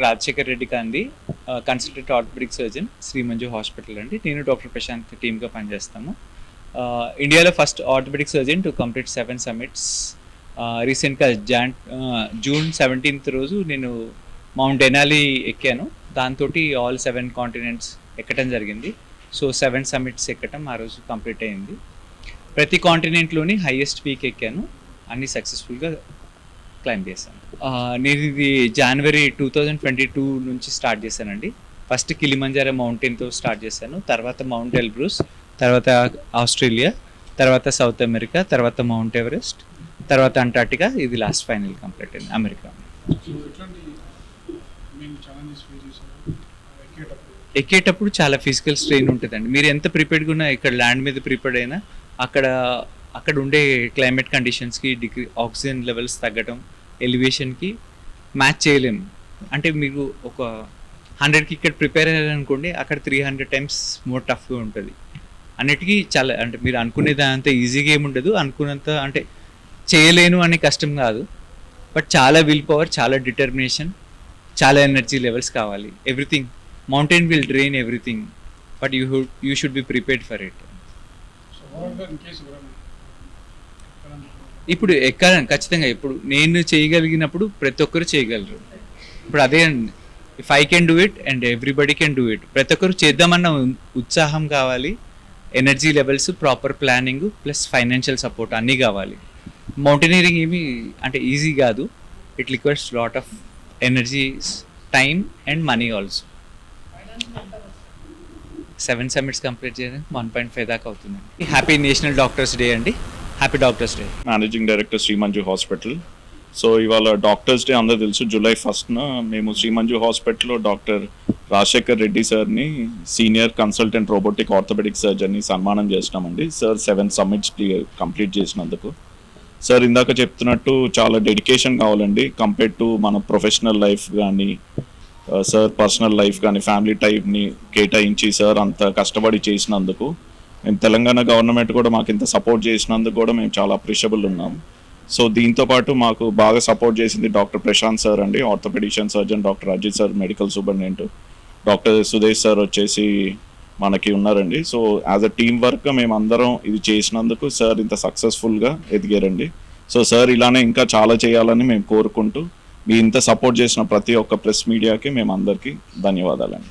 Rajasekhar Reddy Gandhi consultant orthopaedic surgeon Shri Manju hospital అండి. నేను doctor Prashant టీమ్గా పనిచేస్తాము. ఇండియాలో first orthopaedic surgeon to complete 7 summits. రీసెంట్గా జూన్ 17th రోజు నేను మౌంట్ డెనాలి ఎక్కాను. దాంతో ఆల్ 7 కాంటినెంట్స్ ఎక్కడం జరిగింది. సో 7 సమ్మిట్స్ ఎక్కడం ఆ రోజు కంప్లీట్ అయింది. ప్రతి కాంటినెంట్లోని హైయెస్ట్ పీక్ ఎక్కాను. అన్నీ సక్సెస్ఫుల్గా క్లైమ్ చేశాను. నేను ఇది జనవరి 2022 నుంచి స్టార్ట్ చేశానండి. ఫస్ట్ కిలిమంజారో మౌంటైన్తో స్టార్ట్ చేశాను, తర్వాత మౌంట్ ఎల్బ్రూస్, తర్వాత ఆస్ట్రేలియా, తర్వాత సౌత్ అమెరికా, తర్వాత మౌంట్ ఎవరెస్ట్, తర్వాత అంటార్టికా. ఇది లాస్ట్ ఫైనల్ కంప్లీట్ అయింది అమెరికా. ఎక్కేటప్పుడు చాలా ఫిజికల్ స్ట్రెయిన్ ఉంటుందండి. మీరు ఎంత ప్రిపేర్డ్గా ఉన్నా, ఇక్కడ ల్యాండ్ మీద ప్రిపేర్డ్ అయినా అక్కడ ఉండే క్లైమేట్ కండిషన్స్కి ఆక్సిజన్ లెవెల్స్ తగ్గడం, ఎలివేషన్కి మ్యాచ్ చేయలేము. అంటే మీరు ఒక 100కి ఇక్కడ ప్రిపేర్ అయ్యారనుకోండి, అక్కడ 300 టైమ్స్ మోర్ టఫ్గా ఉంటుంది. అన్నిటికీ చాలా అంటే మీరు అనుకునేదంత ఈజీగా ఏముండదు, అనుకున్నంత అంటే చేయలేను అనే కష్టం కాదు. బట్ చాలా విల్ పవర్, చాలా డిటర్మినేషన్, చాలా ఎనర్జీ లెవెల్స్ కావాలి. Everything mountain will drain everything, but you should be prepared for it. ఇప్పుడు ఎక్కాలని ఖచ్చితంగా ఇప్పుడు నేను చేయగలిగినప్పుడు ప్రతి ఒక్కరు చేయగలరు. ఇప్పుడు అదే if I can do it and everybody can do it. ప్రతి ఒక్కరు చేద్దామన్న ఉత్సాహం కావాలి, energy levels, proper planning plus financial support అన్నీ కావాలి. మౌంటైనీరింగ్ ఏమి అంటే ఈజీ కాదు. It requires lot of energy, time and money also. 7 summits complete చేయడానికి 1.5 దాకా అవుతుందండి. హ్యాపీ నేషనల్ డాక్టర్స్ డే అండి. Happy doctors day. Managing director Shri Manju hospital. So ఇవాళ డాక్టర్స్ డే అందరూ తెలుసు. జూలై 1st మేము శ్రీ మంజు హాస్పిటల్లో డాక్టర్ రాజశేఖర్ రెడ్డి సార్ని సీనియర్ కన్సల్టెంట్ రోబోటిక్ ఆర్థోపెడిక్ సర్జన్ని సన్మానం చేసినామండి. సార్ 7 సమ్మిట్స్ కంప్లీట్ చేసినందుకు. సార్ ఇందాక చెప్తున్నట్టు చాలా డెడికేషన్ కావాలండి కంపేర్ టు మన ప్రొఫెషనల్ లైఫ్ కానీ, సార్ పర్సనల్ లైఫ్ కానీ, ఫ్యామిలీ టైప్ని కేటాయించి సార్ అంత కష్టపడి చేసినందుకు మేము తెలంగాణ గవర్నమెంట్ కూడా మాకు ఇంత సపోర్ట్ చేసినందుకు కూడా మేము చాలా అప్రిషియబుల్ ఉన్నాం. సో దీంతోపాటు మాకు బాగా సపోర్ట్ చేసింది డాక్టర్ ప్రశాంత్ సార్ అండి, orthopaedician surgeon, doctor Ajit sir medical superintendent, doctor Sudesh sir వచ్చేసి మనకి ఉన్నారండి. So as a team work మేము అందరం ఇది చేసినందుకు సార్ ఇంత సక్సెస్ఫుల్గా ఎదిగారండి. సో సార్ ఇలానే ఇంకా చాలా చేయాలని మేము కోరుకుంటూ మీ ఇంత సపోర్ట్ చేసిన ప్రతి ఒక్క ప్రెస్ మీడియాకి మేము అందరికీ ధన్యవాదాలండి.